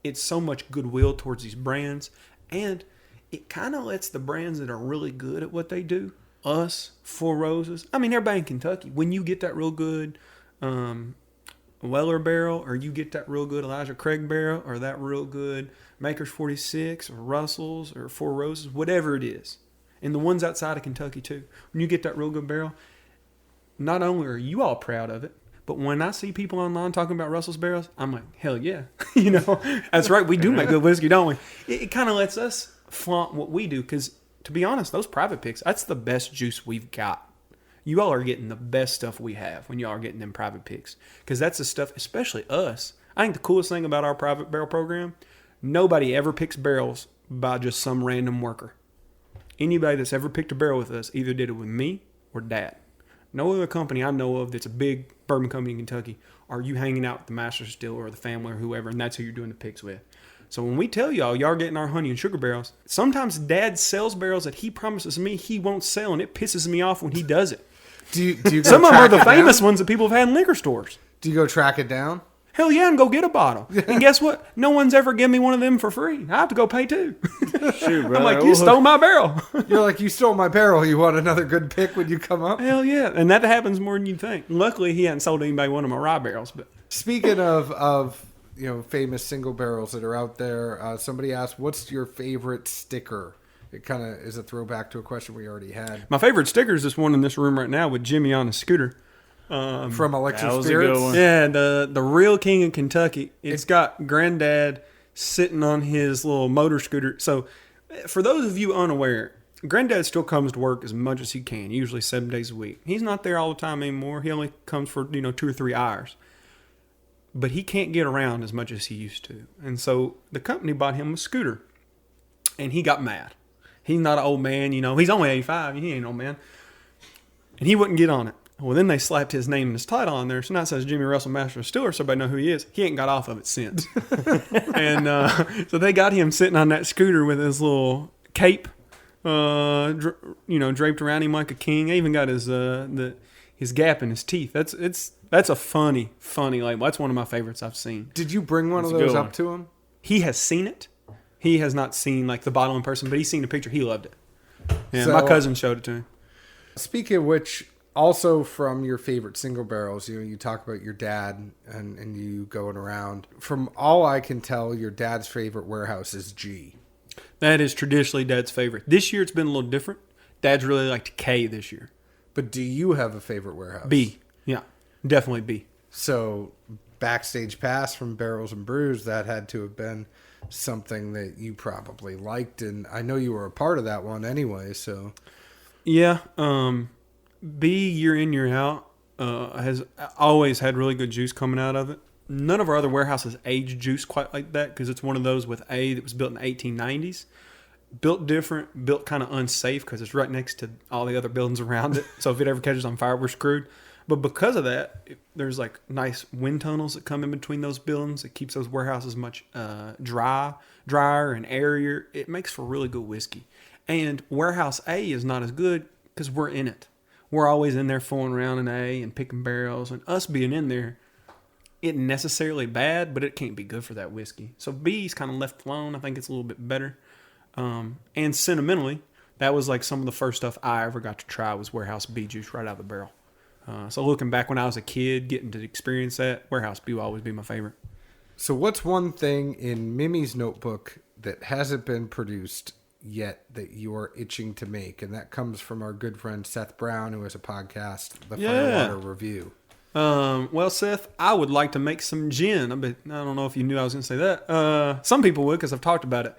It's so much goodwill towards these brands, and it kind of lets the brands that are really good at what they do, us, Four Roses, I mean, everybody in Kentucky, when you get that real good Weller barrel, or you get that real good Elijah Craig barrel, or that real good Maker's 46, or Russell's, or Four Roses, whatever it is, and the ones outside of Kentucky too, when you get that real good barrel, not only are you all proud of it, but when I see people online talking about Russell's barrels, I'm like, hell yeah. That's right. We do make good whiskey, don't we? It kind of lets us flaunt what we do. Because, to be honest, those private picks, that's the best juice we've got. You all are getting the best stuff we have when you all are getting them private picks. Because that's the stuff, especially us. I think the coolest thing about our private barrel program, nobody ever picks barrels by just some random worker. Anybody that's ever picked a barrel with us either did it with me or Dad. No other company I know of that's a big bourbon company in Kentucky are you hanging out with the master distiller or the family or whoever, and that's who you're doing the picks with. So when we tell y'all are getting our honey and sugar barrels, sometimes Dad sells barrels that he promises me he won't sell, and it pisses me off when he does it. Do you go Some of them are the track it famous down? ones that people have had in liquor stores. Do you go track it down? Hell yeah, and go get a bottle. And guess what? No one's ever given me one of them for free. I have to go pay too. Shoot, brother. I'm like, you stole my barrel. You're like, you stole my barrel. You want another good pick when you come up? Hell yeah. And that happens more than you'd think. Luckily, he hadn't sold anybody one of my rye barrels. But Speaking of famous single barrels that are out there, somebody asked, what's your favorite sticker? It kind of is a throwback to a question we already had. my favorite sticker is this one in this room right now with Jimmy on a scooter. From Electric that was a Spirits? good one. Yeah, the real king of Kentucky. It's got Granddad sitting on his little motor scooter. So, for those of you unaware, Granddad still comes to work as much as he can, usually 7 days a week. He's not there all the time anymore. He only comes for 2 or 3 hours. But he can't get around as much as he used to. And so the company bought him a scooter. And he got mad. He's not an old man, He's only 85. He ain't an old man. And he wouldn't get on it. Well, then they slapped his name and his title on there. So now it says Jimmy Russell, Master Distiller, so everybody know who he is. He ain't got off of it since. And so they got him sitting on that scooter with his little cape, draped around him like a king. I even got his gap in his teeth. That's a funny label. That's one of my favorites I've seen. Did you bring one That's of a those good up one. to him? He has seen it. He has not seen like the bottle in person, but he's seen the picture. He loved it. Yeah, So, my cousin showed it to him. Speaking of which, also from your favorite single barrels, you talk about your dad and you going around. From all I can tell, your dad's favorite warehouse is G. That is traditionally Dad's favorite. This year it's been a little different. Dad's really liked K this year. But do you have a favorite warehouse? B. Yeah, definitely B. So Backstage Pass from Barrels and Brews, that had to have been something that you probably liked. And I know you were a part of that one anyway, so... Yeah, B, year in, year out, has always had really good juice coming out of it. None of our other warehouses age juice quite like that because it's one of those with A that was built in the 1890s. Built different, built kind of unsafe because it's right next to all the other buildings around it. So if it ever catches on fire, we're screwed. But because of that, there's like nice wind tunnels that come in between those buildings. It keeps those warehouses much drier and airier. It makes for really good whiskey. And Warehouse A is not as good because we're in it. We're always in there fooling around in A and picking barrels. And us being in there isn't necessarily bad, but it can't be good for that whiskey. So B's kind of left alone. I think it's a little bit better. And sentimentally, that was like some of the first stuff I ever got to try was Warehouse B juice right out of the barrel. So looking back when I was a kid, getting to experience that, Warehouse B will always be my favorite. So what's one thing in Mimi's notebook that hasn't been produced yet that you're itching to make? And that comes from our good friend Seth Brown, who has a podcast, The Firewater Review. Well, Seth, I would like to make some gin. I don't know if you knew I was going to say that. Some people would because I've talked about it.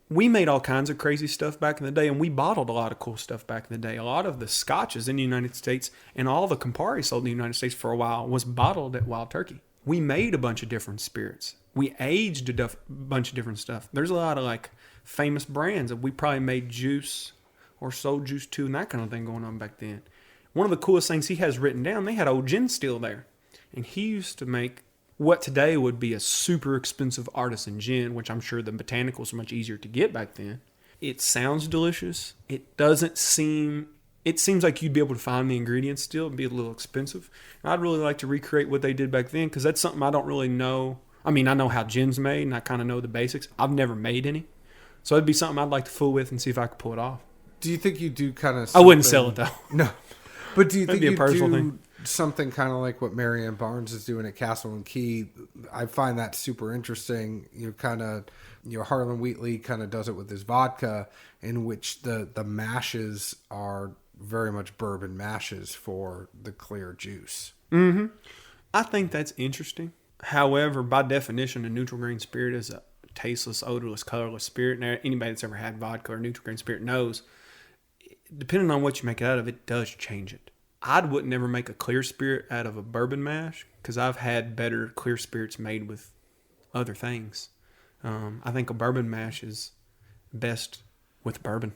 We made all kinds of crazy stuff back in the day, and we bottled a lot of cool stuff back in the day. A lot of the scotches in the United States and all the Campari sold in the United States for a while was bottled at Wild Turkey. We made a bunch of different spirits. We aged a bunch of different stuff. There's a lot of like famous brands that we probably made juice or sold juice to and that kind of thing going on back then. One of the coolest things he has written down, they had old gin still there. And he used to make what today would be a super expensive artisan gin, which I'm sure the botanicals are much easier to get back then. It sounds delicious. It seems like you'd be able to find the ingredients still. It'd be a little expensive. And I'd really like to recreate what they did back then because that's something I don't really know. I mean, I know how gin's made and I kind of know the basics. I've never made any. So it'd be something I'd like to fool with and see if I could pull it off. Do you think you do kind of... I wouldn't sell it, though. No. But do you think you do thing. Something kind of like what Marianne Barnes is doing at Castle and Key? I find that super interesting. Harlan Wheatley kind of does it with his vodka, in which the mashes are very much bourbon mashes for the clear juice. Mm-hmm. I think that's interesting. However, by definition, a neutral grain spirit is a tasteless, odorless, colorless spirit. Now, anybody that's ever had vodka or neutral grain spirit knows, depending on what you make it out of, it does change it. I would never make a clear spirit out of a bourbon mash because I've had better clear spirits made with other things. I think a bourbon mash is best with bourbon.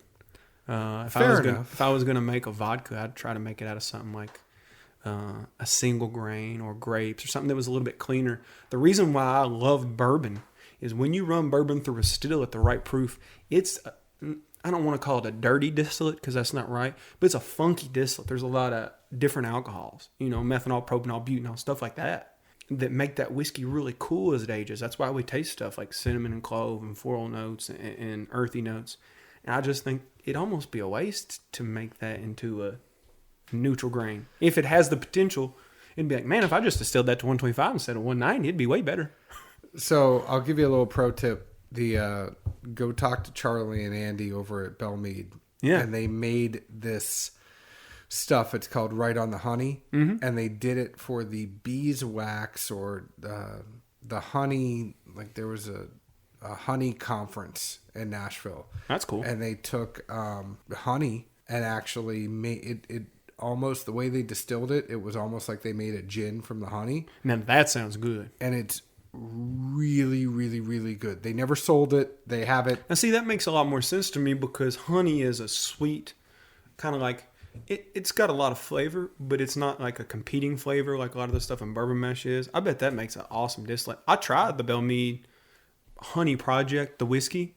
If I was going to make a vodka, I'd try to make it out of something like a single grain or grapes or something that was a little bit cleaner. The reason why I love bourbon is when you run bourbon through a still at the right proof, I don't want to call it a dirty distillate because that's not right, but it's a funky distillate. There's a lot of different alcohols, methanol, propanol, butanol, stuff like that make that whiskey really cool as it ages. That's why we taste stuff like cinnamon and clove and floral notes and earthy notes. And I just think it'd almost be a waste to make that into a neutral grain. If it has the potential, it'd be like, man, if I just distilled that to 125 instead of 190, it'd be way better. So I'll give you a little pro tip. Go talk to Charlie and Andy over at Belmead. Yeah. And they made this stuff. It's called Right on the Honey. Mm-hmm. And they did it for the beeswax or the honey. Like there was a honey conference in Nashville. That's cool. And they took honey and actually made it almost the way they distilled it. It was almost like they made a gin from the honey. Now that sounds good. And it's really, really, really good. They never sold it. They have it. Now, see, that makes a lot more sense to me because honey is a sweet, kind of like, it's got a lot of flavor, but it's not like a competing flavor like a lot of the stuff in bourbon mash is. I bet that makes an awesome distillate. I tried the Belmead Honey Project, the whiskey.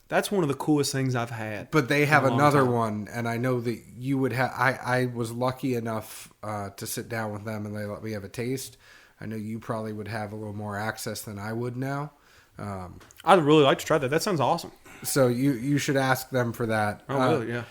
That's one of the coolest things I've had. But they have another one, and I know that you would have... I was lucky enough to sit down with them, and they let me have a taste. I know you probably would have a little more access than I would now. I'd really like to try that. That sounds awesome. So you should ask them for that. Oh, really? Yeah.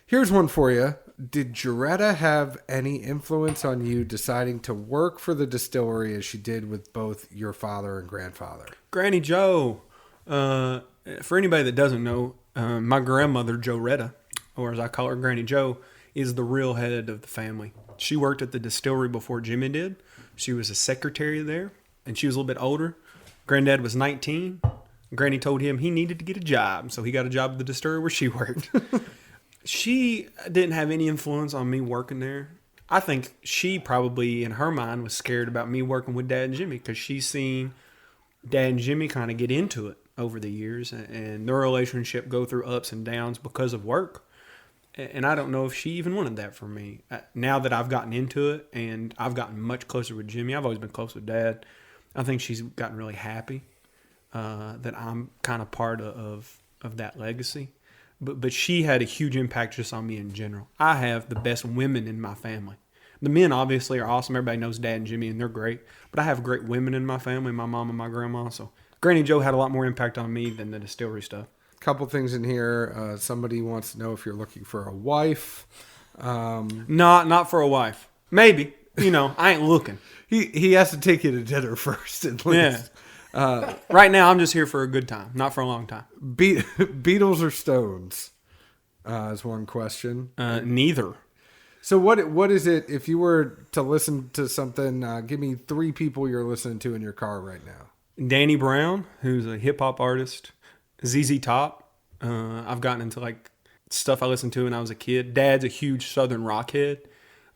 Here's one for you. Did Joretta have any influence on you deciding to work for the distillery as she did with both your father and grandfather? Granny Joe. For anybody that doesn't know, my grandmother, Joretta, or as I call her, Granny Joe, is the real head of the family. She worked at the distillery before Jimmy did. She was a secretary there, and she was a little bit older. Granddad was 19. Granny told him he needed to get a job, so he got a job at the distillery where she worked. She didn't have any influence on me working there. I think she probably, in her mind, was scared about me working with Dad and Jimmy because she's seen Dad and Jimmy kind of get into it over the years, and their relationship go through ups and downs because of work. And I don't know if she even wanted that for me. Now that I've gotten into it and I've gotten much closer with Jimmy, I've always been close with Dad. I think she's gotten really happy that I'm kind of part of that legacy. But she had a huge impact just on me in general. I have the best women in my family. The men obviously are awesome. Everybody knows Dad and Jimmy and they're great. But I have great women in my family, my mom and my grandma. So Granny Joe had a lot more impact on me than the distillery stuff. Couple things in here. Somebody wants to know if you're looking for a wife. Not for a wife. Maybe. I ain't looking. He has to take you to dinner first, at least. Yeah. Right now, I'm just here for a good time, not for a long time. Beatles or Stones is one question. Neither. So what is it, if you were to listen to something, give me 3 people you're listening to in your car right now. Danny Brown, who's a hip hop artist. ZZ Top. I've gotten into like stuff I listened to when I was a kid. Dad's a huge Southern rock head.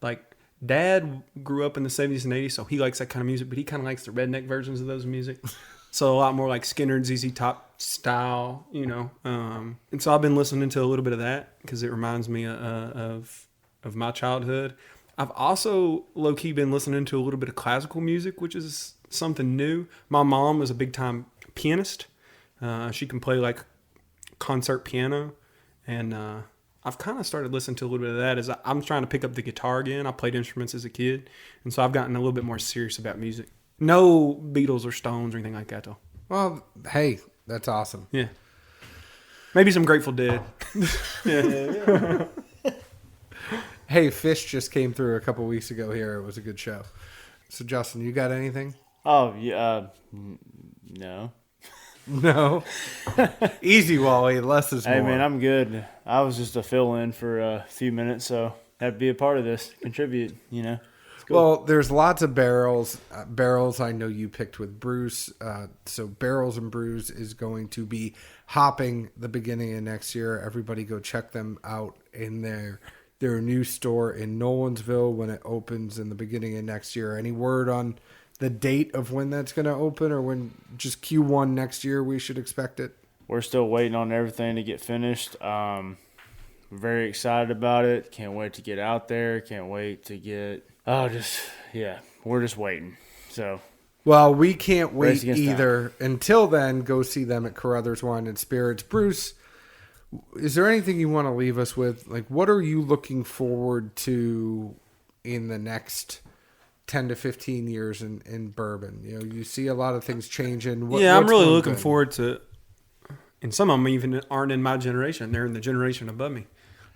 Like, Dad grew up in the 70s and 80s, so he likes that kind of music, but he kind of likes the redneck versions of those music. So a lot more like Skinner and ZZ Top style, you know. And so I've been listening to a little bit of that because it reminds me of my childhood. I've also low-key been listening to a little bit of classical music, which is something new. My mom was a big-time pianist. She can play like concert piano, and I've kind of started listening to a little bit of that as I'm trying to pick up the guitar again. I played instruments as a kid, and so I've gotten a little bit more serious about music. No Beatles or Stones or anything like that, though. Well, hey, that's awesome. Yeah. Maybe some Grateful Dead. Yeah. Hey, Fish just came through a couple weeks ago here. It was a good show. So, Justin, you got anything? Oh, yeah. No. No. Easy, Wally. Less is more. Hey, man, I'm good. I was just a fill-in for a few minutes, so had to be a part of this, contribute, you know. Cool. Well, there's lots of barrels. Barrels I know you picked with Bruce. So Barrels and Brews is going to be hopping the beginning of next year. Everybody go check them out in their new store in Nolensville when it opens in the beginning of next year. Any word on the date of when that's going to open, or when just Q1 next year we should expect it? We're still waiting on everything to get finished. Very excited about it. Can't wait to get out there. Can't wait to get... we're just waiting. So, well, we can't wait either. Until then, go see them at Carruthers Wine and Spirits. Bruce, is there anything you want to leave us with? Like, what are you looking forward to in the next 10 to 15 years in bourbon? You know, you see a lot of things changing. I'm really looking forward to, and some of them even aren't in my generation. They're in the generation above me.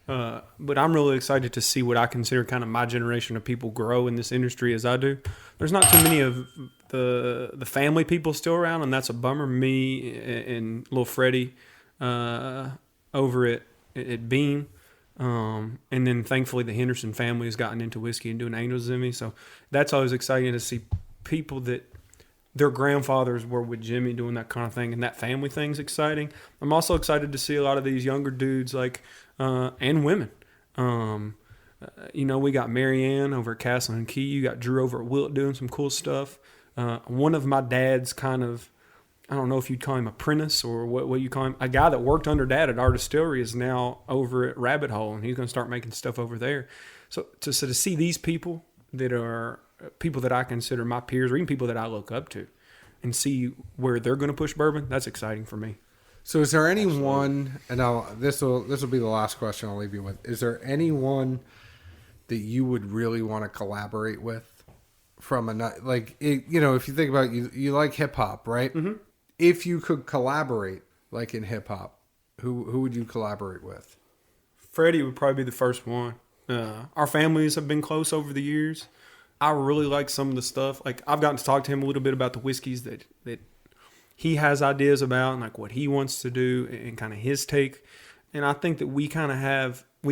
But I'm really excited to see what I consider kind of my generation of people grow in this industry as I do. There's not too many of the family people still around, and that's a bummer. Me and little Freddie over at Beam. And then thankfully the Henderson family has gotten into whiskey and doing Angels Jimmy. So that's always exciting to see people that their grandfathers were with Jimmy doing that kind of thing, and that family thing's exciting. I'm also excited to see a lot of these younger dudes and women. We got Marianne over at Castle and Key. You got Drew over at Willet doing some cool stuff. One of my dad's kind of, I don't know if you'd call him apprentice or what you call him. A guy that worked under Dad at our distillery is now over at Rabbit Hole, and he's going to start making stuff over there. So to see these people that are people that I consider my peers, or even people that I look up to, and see where they're going to push bourbon, that's exciting for me. So is there anyone, and this will be the last question I'll leave you with, is there anyone that you would really want to collaborate with from if you think about you like hip hop, right? Mm-hmm. If you could collaborate like in hip hop, who would you collaborate with? Freddie would probably be the first one. Our families have been close over the years. I really like some of the stuff. Like, I've gotten to talk to him a little bit about the whiskeys that he has ideas about, and like what he wants to do and kind of his take. And I think that we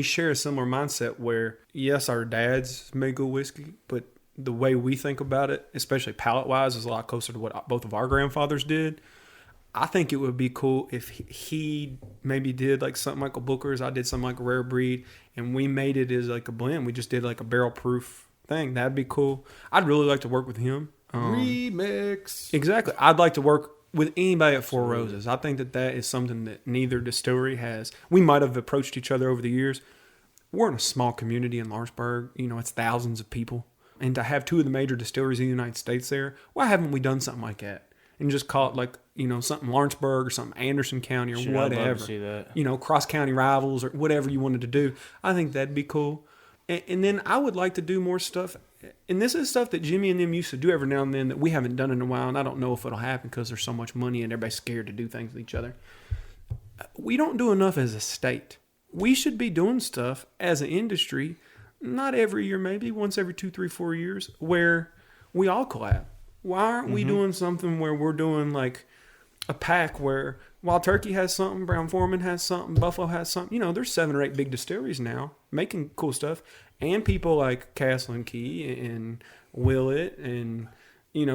share a similar mindset where, yes, our dads make good whiskey, but the way we think about it, especially palate-wise, is a lot closer to what both of our grandfathers did. I think it would be cool if he maybe did like something like a Booker's, I did something like a Rare Breed, and we made it as like a blend. We just did like a barrel proof thing. That'd be cool. I'd really like to work with him. Remix. Exactly. I'd like to work with anybody at Four Roses. I think that is something that neither distillery has. We might have approached each other over the years. We're in a small community in Lawrenceburg. You know, it's thousands of people. And to have two of the major distilleries in the United States there, why haven't we done something like that? And just call it like, something Lawrenceburg or something Anderson County or whatever. I'd love to see that. Cross-county rivals or whatever you wanted to do. I think that'd be cool. And then I would like to do more stuff. And this is stuff that Jimmy and them used to do every now and then that we haven't done in a while. And I don't know if it'll happen because there's so much money and everybody's scared to do things with each other. We don't do enough as a state. We should be doing stuff as an industry, not every year, maybe once every 2, 3, 4 years, where we all collab. Why aren't we doing something where we're doing like a pack where Wild Turkey has something, Brown Foreman has something, Buffalo has something. There's 7 or 8 big distilleries now making cool stuff. and people like Castle and Key and Willett and,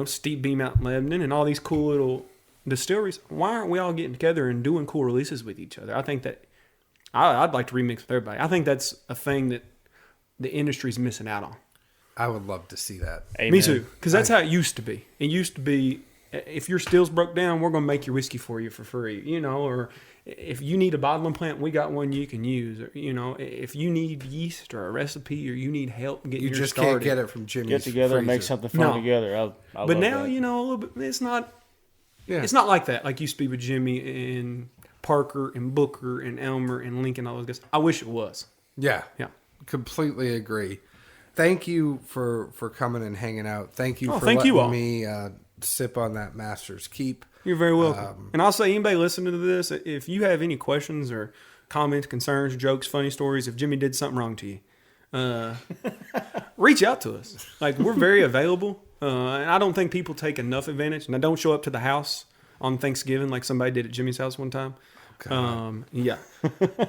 Steep Beam out in Lebanon and all these cool little distilleries, why aren't we all getting together and doing cool releases with each other? I think that I'd like to remix with everybody. I think that's a thing that the industry's missing out on. I would love to see that. Amen. Me too, because that's how it used to be. It used to be, if your stills broke down, we're going to make your whiskey for you for free, or if you need a bottling plant, we got one you can use. Or, if you need yeast or a recipe or you need help getting You yours just started, can't get it from Jimmy's Get together and make freezer. something fun No. together. I But love now, that. a little bit, it's not. Yeah. It's not like that. Like used to be with Jimmy and Parker and Booker and Elmer and Lincoln, all those guys. I wish it was. Yeah. Yeah. Completely agree. Thank you for coming and hanging out. Thank you for thank letting you all. me sip on that Master's Keep. You're very welcome. And I'll say, anybody listening to this, if you have any questions or comments, concerns, jokes, funny stories, if Jimmy did something wrong to you, reach out to us. Like, we're very available. And I don't think people take enough advantage. And I don't show up to the house on Thanksgiving like somebody did at Jimmy's house one time. Yeah.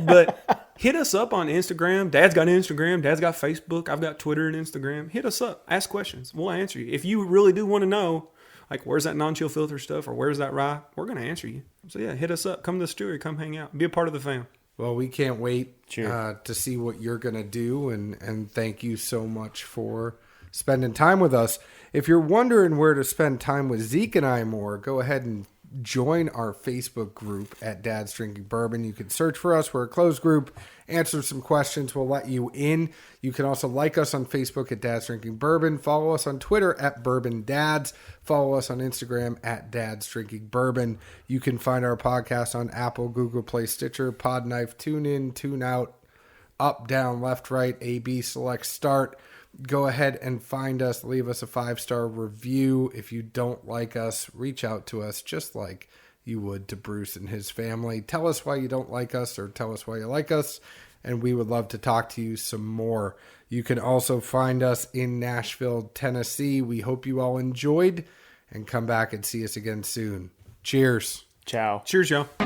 But hit us up on Instagram. Dad's got Instagram. Dad's got Facebook. I've got Twitter and Instagram. Hit us up. Ask questions. We'll answer you. If you really do want to know, like, where's that non-chill filter stuff or where's that rye, we're going to answer you. So, yeah, hit us up. Come to the distillery. Come hang out. Be a part of the fam. Well, we can't wait Cheers. to see what you're going to do. And thank you so much for spending time with us. If you're wondering where to spend time with Zeke and I more, go ahead and join our Facebook group at Dad's Drinking Bourbon. You can search for us. We're a closed group. Answer some questions. We'll let you in. You can also like us on Facebook at Dad's Drinking Bourbon. Follow us on Twitter at Bourbon Dads. Follow us on Instagram at Dad's Drinking Bourbon. You can find our podcast on Apple, Google Play, Stitcher, Podknife, TuneIn, TuneOut, up, down, left, right, A, B, select, start. Go ahead and find us. Leave us a 5-star review. If you don't like us, reach out to us just like you would to Bruce and his family. Tell us why you don't like us or tell us why you like us, and we would love to talk to you some more. You can also find us in Nashville, Tennessee. We hope you all enjoyed, and come back and see us again soon. Cheers. Ciao. Cheers, y'all.